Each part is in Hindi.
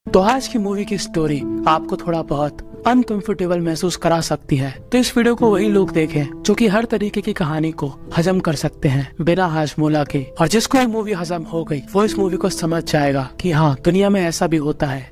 तो आज की मूवी की स्टोरी आपको थोड़ा बहुत अनकंफर्टेबल महसूस करा सकती है, तो इस वीडियो को वही लोग देखें जो कि हर तरीके की कहानी को हजम कर सकते हैं बिना हाजमोला के। और जिसको ये मूवी हजम हो गई वो इस मूवी को समझ जाएगा कि हाँ, दुनिया में ऐसा भी होता है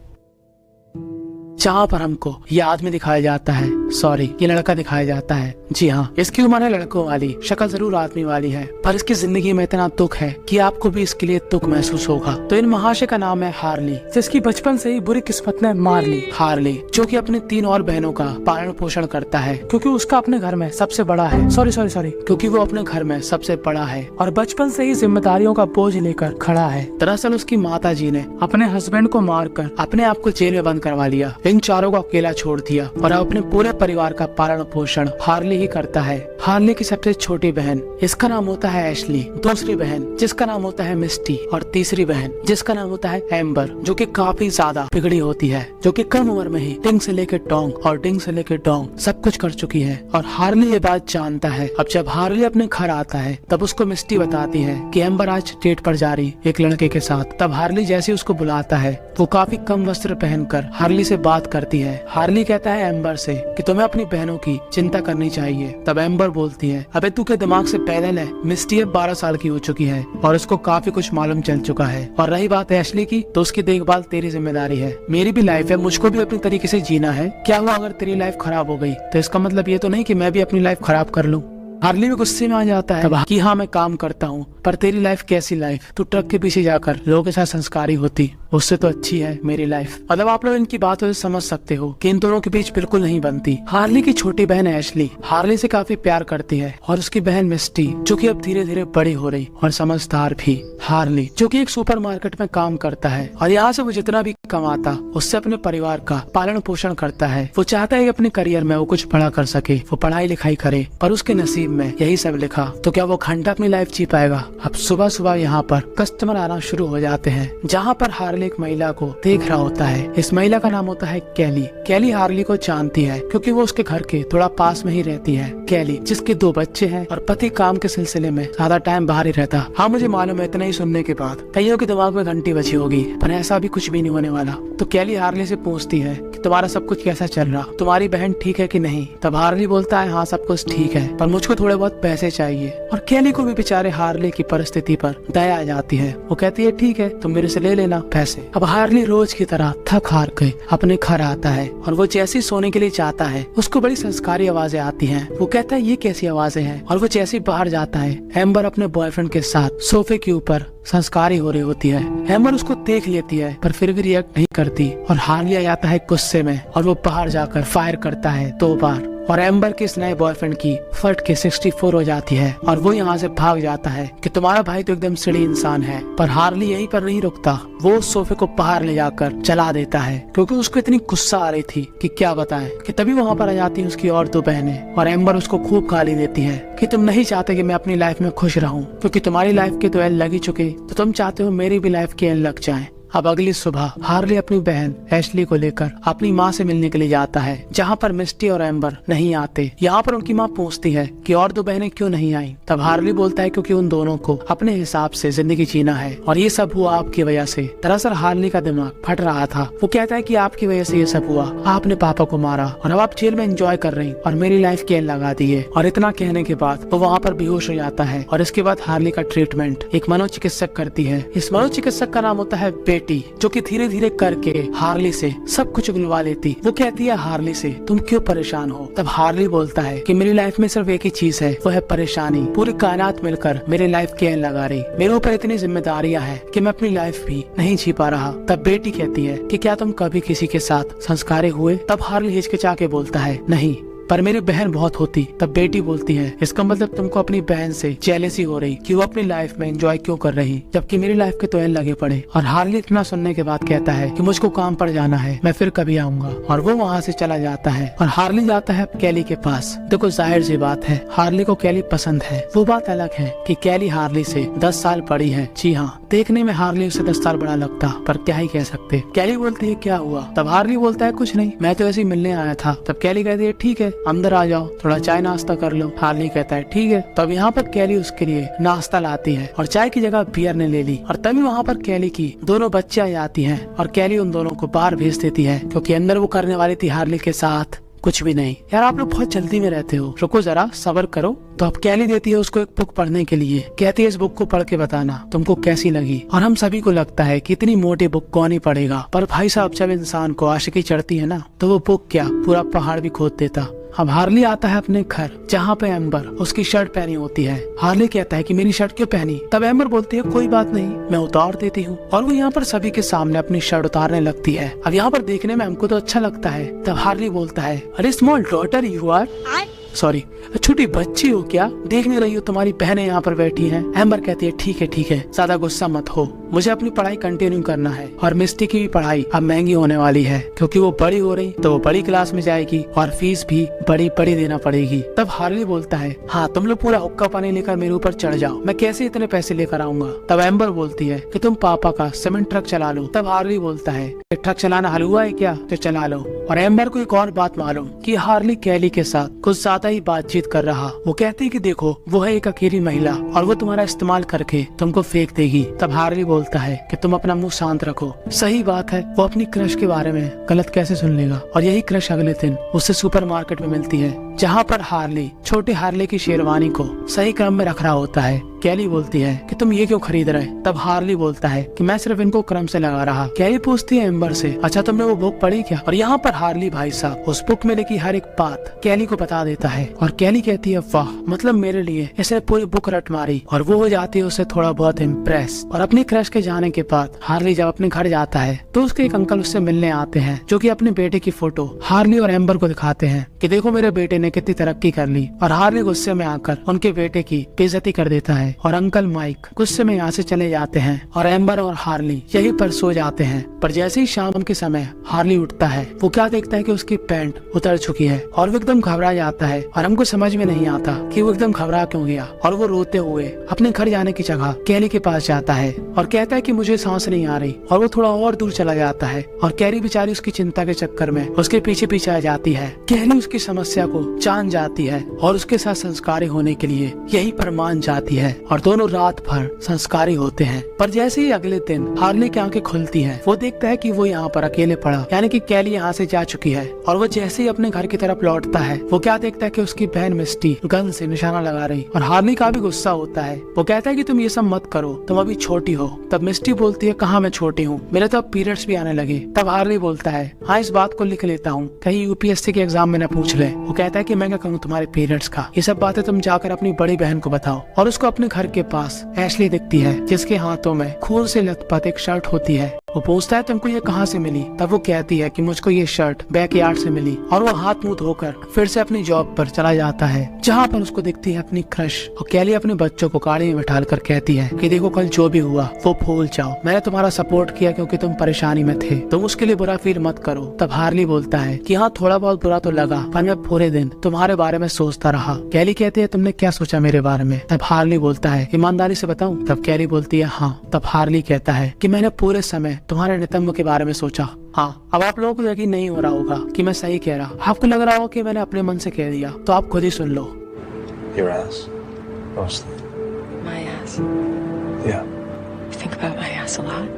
जहाँ पर हमको ये आदमी दिखाया जाता है, सॉरी ये लड़का दिखाया जाता है। जी हाँ, इसकी उम्र है लड़कों वाली, शक्ल जरूर आदमी वाली है, पर इसकी जिंदगी में इतना दुख है कि आपको भी इसके लिए दुख महसूस होगा। तो इन महाशय का नाम है हार्ली, जिसकी बचपन से ही बुरी किस्मत ने मार ली। हार्ली जो कि अपनी 3 और बहनों का पालन पोषण करता है, क्योंकि उसका अपने घर में सबसे बड़ा है, सॉरी क्योंकि वो अपने घर में सबसे बड़ा है और बचपन से ही जिम्मेदारियों का बोझ लेकर खड़ा है। दरअसल उसकी माता जी ने अपने हस्बैंड को मारकर अपने आप को जेल में बंद करवा लिया, इन चारों को अकेला छोड़ दिया और अब अपने पूरे परिवार का पालन पोषण हार्ली ही करता है। हार्ली की सबसे छोटी बहन, इसका नाम होता है एशली, दूसरी बहन जिसका नाम होता है मिस्टी और तीसरी बहन जिसका नाम होता है एम्बर, जो कि काफी ज्यादा बिगड़ी होती है, जो कि कम उम्र में ही टिंग से लेकर टोंग और टिंग से लेकर डोंग सब कुछ कर चुकी है। और हार्ली ये बात जानता है। अब जब हार्ली अपने घर आता है तब उसको मिस्टी बताती है कि एम्बर आज डेट पर जा रही एक लड़के के साथ। तब हार्ली जैसे उसको बुलाता है वो काफी कम वस्त्र पहनकर हार्ली से बात करती है। हार्ली कहता है एम्बर से कि तुम्हें अपनी बहनों की चिंता करनी चाहिए। तब एम्बर बोलती है, अबे तू के दिमाग से पैदल है, मिस्टी अब 12 साल की हो चुकी है और उसको काफी कुछ मालूम चल चुका है। और रही बात एशली की, तो उसकी देखभाल तेरी जिम्मेदारी है। मेरी भी लाइफ है, मुझको भी अपनी तरीके से जीना है। क्या हुआ अगर तेरी लाइफ खराब हो गई, तो इसका मतलब ये तो नहीं कि मैं भी अपनी लाइफ खराब कर लूँ। हार्ली भी गुस्से में आ जाता है कि हाँ मैं काम करता हूँ, पर तेरी लाइफ कैसी लाइफ, तू ट्रक के पीछे जाकर लोगों के साथ संस्कारी होती, उससे तो अच्छी है मेरी लाइफ। मतलब आप लोग इनकी बातों से समझ सकते हो कि इन दोनों के बीच बिल्कुल नहीं बनती। हार्ली की छोटी बहन एशली हार्ली से काफी प्यार करती है और उसकी बहन मिस्टी जो कि अब धीरे धीरे बड़ी हो रही और समझदार भी। हार्ली जो कि एक सुपरमार्केट में काम करता है और यहाँ से वो जितना भी कमाता उससे अपने परिवार का पालन पोषण करता है। वो चाहता है कि अपने करियर में वो कुछ बड़ा कर सके, वो पढ़ाई लिखाई करे, पर उसके नसीब में यही सब लिखा। तो क्या वो घंटा अपनी लाइफ जी पाएगा। अब सुबह सुबह यहाँ पर कस्टमर आना शुरू हो जाते हैं, जहाँ पर हार्ली एक महिला को देख रहा होता है। इस महिला का नाम होता है कैली। कैली हार्ली को जानती है क्योंकि वो उसके घर के थोड़ा पास में ही रहती है। कैली जिसके 2 बच्चे हैं और पति काम के सिलसिले में ज्यादा टाइम बाहर ही रहता। हाँ मुझे मालूम है, इतना ही सुनने के बाद कईयों के दिमाग में घंटी बजी होगी, पर ऐसा भी कुछ भी नहीं होने वाला। तो कैली हार्ली से पूछती है कि तुम्हारा सब कुछ कैसा चल रहा, तुम्हारी बहन ठीक है कि नहीं। तब हार्ली बोलता है हाँ सब कुछ ठीक है, पर मुझको थोड़े बहुत पैसे चाहिए। और कैली को भी बेचारे हार्ली की परिस्थिति पर दया आ जाती है। वो कहती है ठीक है तुम मेरे से ले लेना पैसे। अब हार्ली रोज की तरह थक हार के अपने घर आता है और वो जैसे सोने के लिए चाहता है उसको बड़ी संस्कारी आवाजें आती हैं। वो कहता है ये कैसी आवाजें हैं, और वो जैसे बाहर जाता है एम्बर अपने बॉयफ्रेंड के साथ सोफे के ऊपर संस्कारी हो रही होती है। एम्बर उसको देख लेती है पर फिर भी रिएक्ट नहीं करती और हार्ली आ जाता है गुस्से में और वो बाहर जाकर फायर करता है 2 बार और एम्बर के इस नए बॉयफ्रेंड की फट के 64 हो जाती है और वो यहाँ से भाग जाता है कि तुम्हारा भाई तो एकदम सीढ़ी इंसान है। पर हार्ली यहीं पर नहीं रुकता, वो उस सोफे को बाहर ले जाकर जला देता है क्योंकि उसको इतनी गुस्सा आ रही थी कि क्या बताएं। कि तभी वहाँ पर आ जाती है उसकी और 2 बहनें और एम्बर उसको खूब गाली देती है कि तुम नहीं चाहते कि मैं अपनी लाइफ में खुश रहूं, क्योंकि तुम्हारी लाइफ के तो एल लग ही चुके, तो तुम चाहते हो मेरी भी लाइफ के एल लग जाए। अब अगली सुबह हार्ली अपनी बहन एशली को लेकर अपनी माँ से मिलने के लिए जाता है, जहाँ पर मिस्टी और एम्बर नहीं आते। यहाँ पर उनकी माँ पूछती है कि और 2 बहनें क्यों नहीं आई। तब हार्ली बोलता है क्योंकि उन दोनों को अपने हिसाब से जिंदगी जीना है और ये सब हुआ आपकी वजह से। दरअसल हार्ली का दिमाग फट रहा था। वो कहता है कि आपकी वजह से ये सब हुआ, आपने पापा को मारा और अब आप जेल में एंजॉय कर रही और मेरी लाइफ के एंड लगा दी है। और इतना कहने के बाद वो वहाँ पर बेहोश हो जाता है और इसके बाद हार्ली का ट्रीटमेंट एक मनोचिकित्सक करती है। इस मनोचिकित्सक का नाम होता है जो कि धीरे धीरे करके हार्ली से सब कुछ उगलवा लेती। वो कहती है हार्ली से तुम क्यों परेशान हो। तब हार्ली बोलता है कि मेरी लाइफ में सिर्फ एक ही चीज है, वो है परेशानी। पूरी कायनात मिलकर मेरे लाइफ के एंड लगा रही, मेरे ऊपर इतनी जिम्मेदारियां हैं कि मैं अपनी लाइफ भी नहीं जी पा रहा। तब बेटी कहती है कि क्या तुम कभी किसी के साथ संस्कारी हुए। तब हार्ली हिचकिचा के बोलता है नहीं, पर मेरी बहन बहुत होती। तब बेटी बोलती है इसका मतलब तुमको अपनी बहन से जेलसी हो रही कि वो अपनी लाइफ में एंजॉय क्यों कर रही जबकि मेरी लाइफ के तो एंड लगे पड़े। और हार्ली इतना सुनने के बाद कहता है कि मुझको काम पर जाना है, मैं फिर कभी आऊंगा। और वो वहाँ से चला जाता है और हार्ली जाता है कैली के पास। देखो जाहिर सी बात है हार्ली को कैली पसंद है। वो बात अलग है कि कैली हार्ली से 10 साल बड़ी है। जी हाँ, देखने में हार्ली उसे 10 साल बड़ा लगता, पर क्या ही कह सकते। कैली बोलती है क्या हुआ। तब हार्ली बोलता है कुछ नहीं, मैं तो ऐसे ही मिलने आया था। तब कैली कहती है ठीक है अंदर आ जाओ, थोड़ा चाय नाश्ता कर लो। हार्ली कहता है ठीक है। तो अब यहाँ पर कैली उसके लिए नाश्ता लाती है और चाय की जगह बियर ने ले ली। और तभी वहाँ पर कैली की दोनों बच्चियां आती हैं और कैली उन दोनों को बाहर भेज देती है, क्योंकि अंदर वो करने वाली थी हार्ली के साथ कुछ भी नहीं। यार आप लोग बहुत जल्दी में रहते हो, रुको जरा सब्र करो। तो अब कैली देती है उसको एक बुक पढ़ने के लिए, कहती है इस बुक को पढ़ के बताना तुमको कैसी लगी। और हम सभी को लगता है कि इतनी मोटी बुक कौन ही पढ़ेगा, पर भाई साहब जब इंसान को आशिकी चढ़ती है ना, तो वो बुक क्या पूरा पहाड़ भी खोद देता। अब हार्ली आता है अपने घर, जहाँ पे एम्बर उसकी शर्ट पहनी होती है। हार्ली कहता है कि मेरी शर्ट क्यों पहनी? तब एम्बर बोलती है कोई बात नहीं, मैं उतार देती हूँ। और वो यहाँ पर सभी के सामने अपनी शर्ट उतारने लगती है। अब यहाँ पर देखने में हमको तो अच्छा लगता है। तब हार्ली बोलता है अरे small daughter you are, sorry छोटी बच्ची हो क्या? देख नहीं रही हो तुम्हारी बहनें यहाँ पर बैठी हैं। एम्बर कहती है ठीक है, ज्यादा गुस्सा मत हो, मुझे अपनी पढ़ाई कंटिन्यू करना है। और मिस्टी की भी पढ़ाई अब महंगी होने वाली है, क्योंकि वो बड़ी हो रही तो वो बड़ी क्लास में जाएगी और फीस भी बड़ी देना पड़ेगी। तब हार्ली बोलता है हाँ तुम लोग पूरा हुक्का पानी लेकर मेरे ऊपर चढ़ जाओ, मैं कैसे इतने पैसे लेकर आऊंगा। तब एम्बर बोलती है कि तुम पापा का सीमेंट ट्रक चला लो। तब हार्ली बोलता है ट्रक चलाना हलवा है क्या, तो चला लो। और एम्बर को एक और बात मालूम कि हार्ली कैली के साथ कुछ ज्यादा ही बातचीत कर रहा। वो कहती है कि देखो वो है एक अकेली महिला और वो तुम्हारा इस्तेमाल करके तुमको फेंक देगी। तब हार्ली बोलता है कि तुम अपना मुंह शांत रखो। सही बात है, वो अपनी क्रश के बारे में गलत कैसे सुन लेगा। और यही क्रश अगले दिन उससे सुपरमार्केट में मिलती है, जहाँ पर हार्ली छोटे हार्ली की शेरवानी को सही क्रम में रख रहा होता है। कैली बोलती है कि तुम ये क्यों खरीद रहे? तब हार्ली बोलता है कि मैं सिर्फ इनको क्रम से लगा रहा। कैली पूछती है एम्बर से अच्छा तुमने वो बुक पढ़ी क्या? और यहाँ पर हार्ली भाई साहब उस बुक में लिखी हर एक बात कैली को बता देता है। और कैली कहती है वाह, मतलब मेरे लिए इसने पूरी बुक रट मारी। और वो हो जाती है उससे थोड़ा बहुत इम्प्रेस। और अपनी क्रश के जाने के बाद हार्ली जब अपने घर जाता है तो उसके एक अंकल उससे मिलने आते हैं, जो कि अपने बेटे की फोटो हार्ली और एम्बर को दिखाते हैं कि देखो मेरे बेटे ने कितनी तरक्की कर ली। और हार्ली गुस्से में आकर उनके बेटे की बेइज्जती कर देता है। और अंकल माइक गुस्से में यहाँ से चले जाते हैं और एम्बर और हार्ली यहीं पर सो जाते हैं। पर जैसे ही शाम के समय हार्ली उठता है, वो क्या देखता है कि उसकी पैंट उतर चुकी है और वो एकदम घबरा जाता है। और हमको समझ में नहीं आता कि वो एकदम घबरा क्यों गया। और वो रोते हुए अपने घर जाने की जगह कैली के पास जाता है और कहता है कि मुझे सांस नहीं आ रही। और वो थोड़ा और दूर चला जाता है और कैली बेचारी उसकी चिंता के चक्कर में उसके पीछे पीछे आ जाती है। कैली उसकी समस्या को जान जाती है और उसके साथ संस्कारी होने के लिए यहीं पर मान जाती है और दोनों रात भर संस्कारी होते हैं। पर जैसे ही अगले दिन हार्ली की आंखें खुलती हैं, वो देखता है कि वो यहाँ पर अकेले पड़ा, यानी कि कैली यहाँ से जा चुकी है। और वो जैसे ही अपने घर की तरफ लौटता है, वो क्या देखता है कि उसकी बहन मिस्टी गन से निशाना लगा रही। और हार्ली का भी गुस्सा होता है। वो कहता है कि तुम ये सब मत करो, तुम अभी छोटी हो। तब मिस्टी बोलती है कहाँ मैं छोटी हूँ, मेरे तो अब पीरियड्स भी आने लगे। तब हार्ली बोलता है हाँ इस बात को लिख लेता हूँ, कहीं यूपीएससी के एग्जाम में न पूछ ले। वो कहता है कि मैं क्या करूँ तुम्हारे पीरियड्स का, ये सब बातें तुम जाकर अपनी बड़ी बहन को बताओ। और उसको अपने घर के पास एशली दिखती है, जिसके हाथों में खून से लथपथ एक शर्ट होती है। वो पूछता है तुमको ये कहाँ से मिली? तब वो कहती है कि मुझको ये शर्ट बैकयार्ड से मिली। और वो हाथ मुंह धोकर फिर से अपनी जॉब पर चला जाता है, जहाँ पर उसको दिखती है अपनी क्रश। और कैली अपने बच्चों को गाड़ी में बैठाल कर कहती है कि देखो कल जो भी हुआ वो भूल जाओ, मैंने तुम्हारा सपोर्ट किया क्योंकि तुम परेशानी में थे, तुम उसके लिए बुरा फील मत करो। तब हार्ली बोलता है कि हाँ थोड़ा बहुत बुरा तो लगा, पर मैं पूरे दिन तुम्हारे बारे में सोचता रहा। कैली कहती है तुमने क्या सोचा मेरे बारे में? तब हार्ली बोलता है ईमानदारी से बताऊं? तब कैली बोलती है हाँ। तब हार्ली कहता है कि मैंने पूरे समय तुम्हारे नितंब के बारे में सोचा। हाँ अब आप लोगों को यकीन नहीं हो रहा होगा कि मैं सही कह रहा, आपको लग रहा होगा कि मैंने अपने मन से कह दिया, तो आप खुद ही सुन लो। Your ass, mostly. My ass. Yeah. You think about my ass a lot?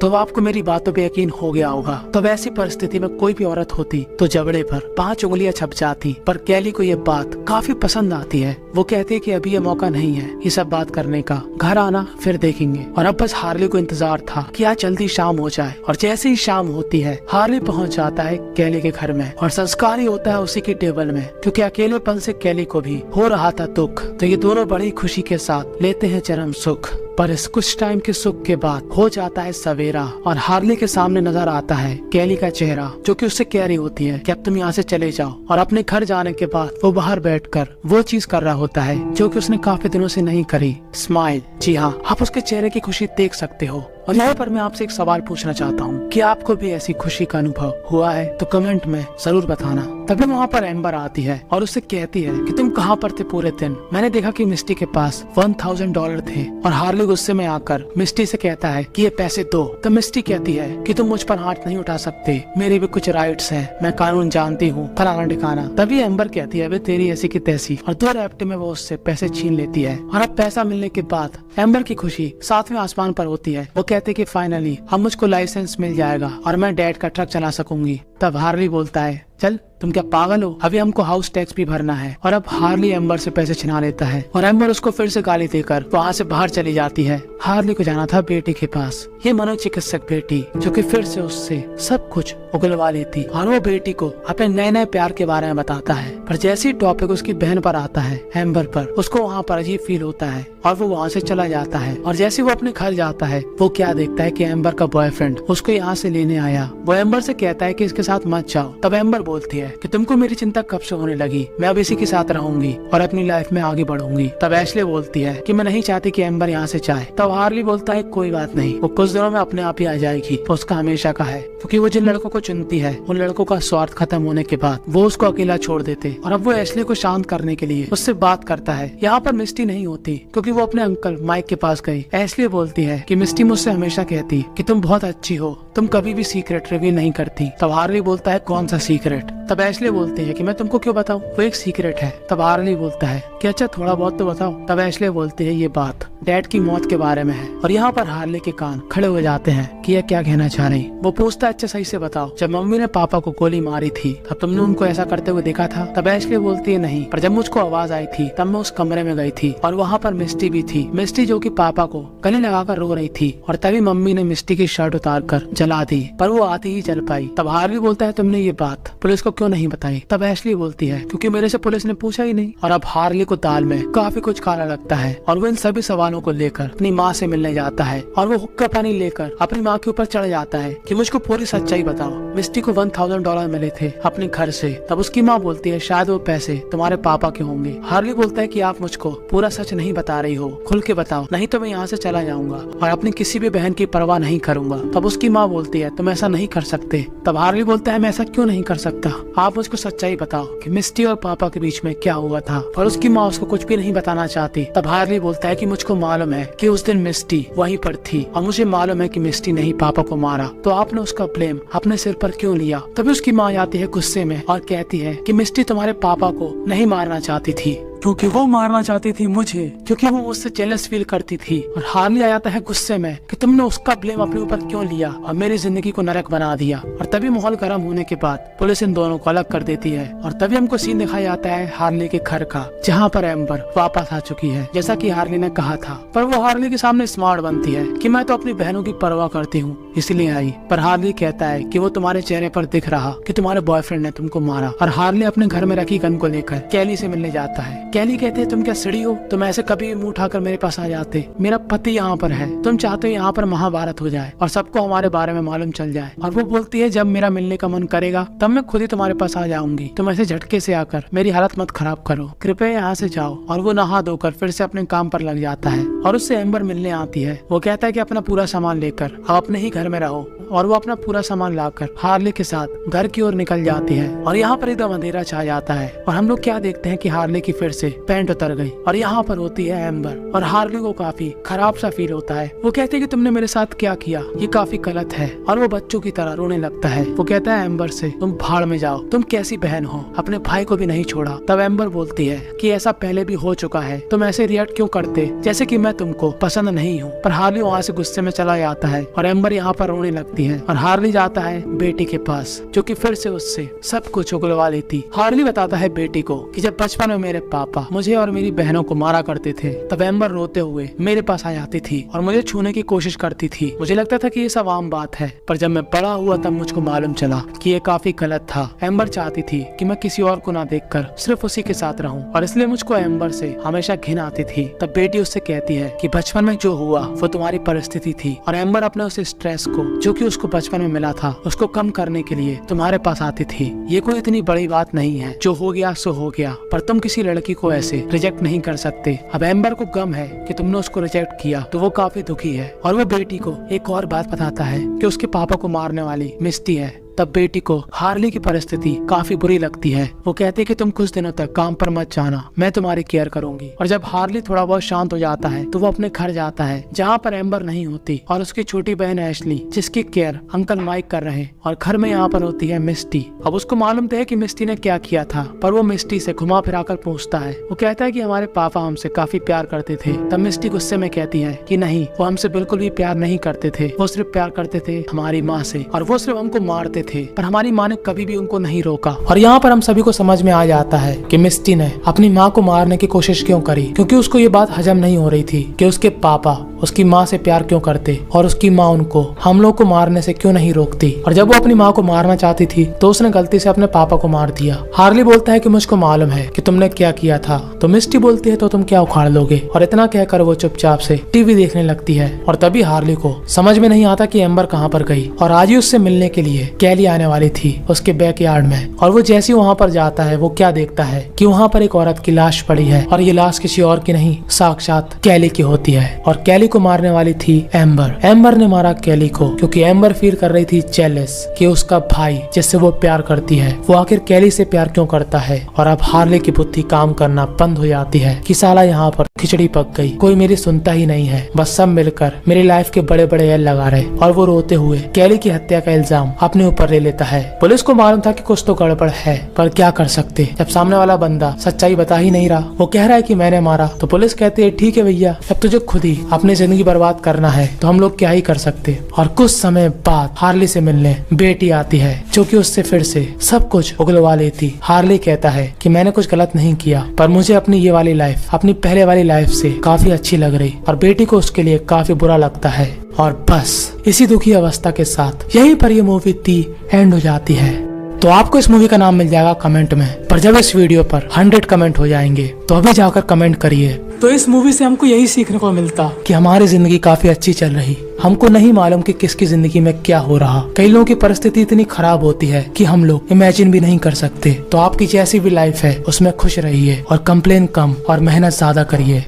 तो आपको मेरी बातों पे यकीन हो गया होगा। तो वैसी परिस्थिति में कोई भी औरत होती तो जबड़े पर 5 उंगलियां छप जाती। पर कैली को ये बात काफी पसंद आती है। वो कहती है कि अभी ये मौका नहीं है ये सब बात करने का, घर आना फिर देखेंगे। और अब बस हार्ली को इंतजार था कि आज जल्दी शाम हो जाए। और जैसे ही शाम होती है, हार्ली पहुंच जाता है कैली के घर में और संस्कारी होता है उसी की टेबल में, क्योंकि अकेलेपन से कैली को भी हो रहा था दुख। तो ये दोनों बड़ी खुशी के साथ लेते हैं चरम सुख। पर इस कुछ टाइम के सुख के बाद हो जाता है सवेरा और हार्ली के सामने नजर आता है कैली का चेहरा, जो कि उससे कह रही होती है कि अब तुम यहाँ से चले जाओ। और अपने घर जाने के बाद वो बाहर बैठकर वो चीज कर रहा होता है जो कि उसने काफी दिनों से नहीं करी, स्माइल। जी हाँ, आप उसके चेहरे की खुशी देख सकते हो। और यहाँ पर मैं आपसे एक सवाल पूछना चाहता हूँ कि आपको भी ऐसी खुशी का अनुभव हुआ है तो कमेंट में जरूर बताना। तभी वहाँ पर एम्बर आती है और उससे कहती है कि तुम कहाँ पर थे पूरे दिन। मैंने देखा कि मिस्टी के पास $1000 थे। और हार्ली गुस्से में आकर मिस्टी से कहता है कि ये पैसे दो। तो मिस्टी कहती है कि तुम मुझ पर हाथ नहीं उठा सकते, मेरे भी कुछ राइट्स हैं, मैं कानून जानती हूँ, फलाना ठिकाना। तभी एम्बर कहती है वे तेरी ऐसी की तैसी, और 2 रैप्टे में वो उससे पैसे छीन लेती है। और अब पैसा मिलने के बाद एम्बर की खुशी 7वें आसमान पर होती है। वो कहते कि फाइनली अब मुझको लाइसेंस मिल जाएगा और मैं डैड का ट्रक चला सकूंगी। तब हार्ली बोलता है चल तुम क्या पागल हो, अभी हमको हाउस टैक्स भी भरना है। और अब हार्ली एम्बर से पैसे छिना लेता है और एम्बर उसको फिर से गाली देकर वहाँ से बाहर चली जाती है। हार्ली को जाना था बेटी के पास, ये मनोचिकित्सक बेटी जो कि फिर से उससे सब कुछ उगलवा लेती और वो बेटी को अपने नए नए प्यार के बारे में बताता है। पर जैसे ही टॉपिक उसकी बहन पर आता है एम्बर पर, उसको वहाँ पर अजीब फील होता है और वो वहाँ से चला जाता है। और जैसे वो अपने घर जाता है वो क्या देखता है कि एम्बर का बॉयफ्रेंड उसको यहाँ से लेने आया। वो एम्बर से कहता है कि इसके साथ मत जाओ। तब एम्बर बोलती है कि तुमको मेरी चिंता कब से होने लगी, मैं अब इसी के साथ रहूंगी और अपनी लाइफ में आगे बढ़ूंगी। तब एशले बोलती है कि मैं नहीं चाहती कि एम्बर यहाँ से जाए। तब हार्ली बोलता है कोई बात नहीं, वो कुछ दिनों में अपने आप ही आ जाएगी। तो उसका हमेशा का है क्योंकि वो जिन लड़कों को चुनती है उन लड़कों का स्वार्थ खत्म होने के बाद वो उसको अकेला छोड़ देते। और अब वो एशले को शांत करने के लिए उससे बात करता है। यहाँ पर मिस्टी नहीं होती क्योंकि वो अपने अंकल माइक के पास गई। एशले बोलती है कि मिस्टी मुझसे हमेशा कहती कि तुम बहुत अच्छी हो, तुम कभी भी सीक्रेट रिवील नहीं करती। तब हार्ली बोलता है कौन सा सीक्रेट। तब एशले बोलती है कि मैं तुमको क्यों बताऊं, वो एक सीक्रेट है। तब हार्ली बोलता है कि अच्छा थोड़ा बहुत तो बताओ। तब एशले बोलती है ये बात डैड की मौत के बारे में है। और यहाँ पर हार्ली के कान खड़े हो जाते हैं कि यह क्या कहना चाह रही। वो पूछता है अच्छा सही से बताओ, जब मम्मी ने पापा को गोली मारी थी तब तुमने उनको ऐसा करते हुए देखा था। तब एशले बोलती है नहीं, पर जब मुझको आवाज आई थी तब मैं उस कमरे में गई थी और वहाँ पर मिस्टी भी थी। मिस्टी जो कि पापा को गले लगाकर रो रही थी और तभी मम्मी ने मिस्टी की शर्ट उतार कर जला दी, पर वो आती ही जल पाई। तब हार्ली बोलता है तुमने ये बात पुलिस को क्यों नहीं बताई। तब एशली बोलती है क्योंकि मेरे से पुलिस ने पूछा ही नहीं। और अब हार्ली को दाल में काफी कुछ काला लगता है और वो इन सभी सवालों को लेकर अपनी माँ से मिलने जाता है और वो हुक्का पानी लेकर अपनी माँ के ऊपर चढ़ जाता है कि मुझको पूरी सच्चाई बताओ, मिस्टी को $1000 मिले थे अपने घर से। तब उसकी माँ बोलती है शायद वो पैसे तुम्हारे पापा के होंगे। हार्ली बोलता है कि आप मुझको पूरा सच नहीं बता रही हो, खुल के बताओ नहीं तो मैं यहाँ से चला जाऊंगा और अपनी किसी भी बहन की परवाह नहीं करूंगा। तब उसकी माँ बोलती है तुम ऐसा नहीं कर सकते। तब हार्ली बोलता है मैं ऐसा क्यों नहीं कर सकता, आप मुझको सच्चाई बताओ कि मिस्टी और पापा के बीच में क्या हुआ था। और उसकी माँ उसको कुछ भी नहीं बताना चाहती। तब हार्ली बोलता है कि मुझको मालूम है कि उस दिन मिस्टी वहीं पर थी और मुझे मालूम है कि मिस्टी ने ही पापा को मारा, तो आपने उसका ब्लेम अपने सिर पर क्यों लिया। तभी उसकी माँ आती है गुस्से में और कहती है कि मिस्टी तुम्हारे पापा को नहीं मारना चाहती थी क्योंकि वो मारना चाहती थी मुझे, क्योंकि वो मुझसे जेलस फील करती थी। और हार्ली आ जाता है गुस्से में कि तुमने उसका ब्लेम अपने ऊपर क्यों लिया और मेरी जिंदगी को नरक बना दिया। और तभी माहौल गर्म होने के बाद पुलिस इन दोनों को अलग कर देती है और तभी हमको सीन दिखाया जाता है हार्ली के घर का, जहाँ पर एम्बर वापस आ चुकी है जैसा कि हार्ली ने कहा था। पर वो हार्ली के सामने स्मार्ट बनती है कि मैं तो अपनी बहनों की परवाह करती हूँ इसलिए आई। पर हार्ली कहता है कि वो तुम्हारे चेहरे पर दिख रहा कि तुम्हारे बॉयफ्रेंड ने तुमको मारा। और हार्ली अपने घर में रखी गन को लेकर कैली से मिलने जाता है। कैली कहते हैं तुम क्या सीढ़ी हो, तुम ऐसे कभी भी मुंह उठाकर मेरे पास आ जाते, मेरा पति यहाँ पर है, तुम चाहते हो यहाँ पर महाभारत हो जाए और सबको हमारे बारे में मालूम चल जाए। और वो बोलती है जब मेरा मिलने का मन करेगा तब मैं खुद ही तुम्हारे पास आ जाऊंगी, तुम ऐसे झटके से आकर मेरी हालत मत खराब करो, कृपया यहाँ से जाओ। और वो नहा धोकर फिर से अपने काम पर लग जाता है और उससे एम्बर मिलने आती है। वो कहता है कि अपना पूरा सामान लेकर आप अपने ही घर में रहो और वो अपना पूरा सामान लाकर हार्ली के साथ घर की ओर निकल जाती है। और यहाँ पर एकदम अंधेरा छा जाता है और हम लोग क्या देखते हैं कि हार्ली की फिर से पैंट उतर गई और यहाँ पर होती है एम्बर। और हार्ली को काफी खराब सा फील होता है। वो कहते हैं कि तुमने मेरे साथ क्या किया, ये काफी गलत है। और वो बच्चों की तरह रोने लगता है। वो कहता है एम्बर से तुम भाड़ में जाओ, तुम कैसी बहन हो, अपने भाई को भी नहीं छोड़ा। तब एम्बर बोलती है कि ऐसा पहले भी हो चुका है, तुम ऐसे रिएक्ट क्यों करते जैसे कि मैं तुमको पसंद नहीं हूँ। पर हार्ली वहाँ से गुस्से में चला जाता है और एम्बर यहाँ पर रोने लगती है। और हार्ली जाता है बेटी के पास जो कि फिर से उससे सब कुछ उगलवा लेती। हार्ली बताता है बेटी को कि जब बचपन में मेरे पापा मुझे और मेरी बहनों को मारा करते थे तब एम्बर रोते हुए मेरे पास आ जाती थी और मुझे छूने की कोशिश करती थी। मुझे लगता था कि ये सब आम बात है, पर जब मैं बड़ा हुआ तब मुझको मालूम चला कि ये काफी गलत था। एम्बर चाहती थी कि मैं किसी और को ना देखकर सिर्फ उसी के साथ रहूं और इसलिए मुझको एम्बर से हमेशा घिन आती थी। तब बेटी उससे कहती है कि बचपन में जो हुआ वो तुम्हारी परिस्थिति थी और एम्बर अपने उस स्ट्रेस को जो कि उसको बचपन में मिला था उसको कम करने के लिए तुम्हारे पास आती थी। ये कोई इतनी बड़ी बात नहीं है, जो हो गया सो हो गया, पर तुम किसी लड़की को ऐसे रिजेक्ट नहीं कर सकते। अब एम्बर को गम है कि तुमने उसको रिजेक्ट किया, तो वो काफी दुखी है और वो बेटी को एक और बात बताता है कि उसके पापा को मारने वाली मिस्टी है। तब बेटी को हार्ली की परिस्थिति काफी बुरी लगती है। वो कहती है कि तुम कुछ दिनों तक काम पर मत जाना, मैं तुम्हारी केयर करूंगी। और जब हार्ली थोड़ा बहुत शांत हो जाता है तो वो अपने घर जाता है जहाँ पर एम्बर नहीं होती और उसकी छोटी बहन एशली जिसकी केयर अंकल माइक कर रहे हैं। और घर में यहाँ पर होती है मिस्टी। अब उसको मालूम तो है कि मिस्टी ने क्या किया था, पर वो मिस्टी से घुमा फिरा कर पूछता है। वो कहता है कि हमारे पापा हमसे काफी प्यार करते थे। तब मिस्टी गुस्से में कहती है कि नहीं, वो हमसे बिल्कुल भी प्यार नहीं करते थे, वो सिर्फ प्यार करते थे हमारी माँ से, और वो सिर्फ हमको मारते थे, पर हमारी माँ ने कभी भी उनको नहीं रोका। और यहाँ पर हम सभी को समझ में आ जाता है कि मिस्टी ने अपनी माँ को मारने की कोशिश क्यों करी, क्योंकि उसको ये बात हजम नहीं हो रही थी कि उसके पापा उसकी माँ से प्यार क्यों करते और उसकी माँ उनको हम लोग को मारने से क्यों नहीं रोकती। और जब वो अपनी माँ को मारना चाहती थी तो उसने गलती से अपने पापा को मार दिया। हार्ली बोलता है कि मुझको मालूम है कि तुमने क्या किया था। तो मिस्टी बोलती है तो तुम क्या उखाड़ लोगे, और इतना कहकर वो चुपचाप से टीवी देखने लगती है। और तभी हार्ली को समझ में नहीं आता कि एम्बर कहाँ पर गई, और आज ही उससे मिलने के लिए कैली आने वाली थी उसके बैकयार्ड में। और वो जैसे वहाँ पर जाता है वो क्या देखता है कि वहाँ पर एक औरत की लाश पड़ी है, और ये लाश किसी और की नहीं साक्षात कैली की होती है। और कैली को मारने वाली थी एम्बर। एम्बर ने मारा कैली को क्योंकि एम्बर फील कर रही थी जेलस कि उसका भाई जिससे वो प्यार करती है वो आखिर कैली से प्यार क्यों करता है। और अब हार्ले की बुद्धि काम करना बंद हो जाती है कि साला यहाँ पर खिचड़ी पक गई, कोई मेरी सुनता ही नहीं है, बस सब मिलकर मेरी लाइफ के बड़े बड़े एल लगा रहे। और वो रोते हुए कैली की हत्या का इल्जाम अपने ऊपर ले लेता है। पुलिस को मालूम था कि कुछ तो गड़बड़ है, पर क्या कर सकते जब सामने वाला बंदा सच्चाई बता ही नहीं रहा। वो कह रहा है कि मैंने मारा, तो पुलिस कहती है ठीक है भैया, अब तुझे खुद ही अपनी जिंदगी बर्बाद करना है तो हम लोग क्या ही कर सकते। और कुछ समय बाद हार्ली से मिलने बेटी आती है जो कि उससे फिर से सब कुछ उगलवा लेती। हार्ली कहता है कि मैंने कुछ गलत नहीं किया, पर मुझे अपनी ये वाली लाइफ अपनी पहले वाली लाइफ से काफी अच्छी लग रही, और बेटी को उसके लिए काफी बुरा लगता है। और बस इसी दुखी अवस्था के साथ यहीं पर ये मूवी एंड हो जाती है। तो आपको इस मूवी का नाम मिल जाएगा कमेंट में, पर जब इस वीडियो पर 100 कमेंट हो जाएंगे तो अभी जाकर कमेंट करिए। तो इस मूवी से हमको यही सीखने को मिलता कि हमारी जिंदगी काफी अच्छी चल रही, हमको नहीं मालूम कि किसकी जिंदगी में क्या हो रहा। कई लोगों की परिस्थिति इतनी खराब होती है कि हम लोग इमेजिन भी नहीं कर सकते। तो आपकी जैसी भी लाइफ है उसमें खुश रहिए और कंप्लेन कम और मेहनत ज्यादा करिए।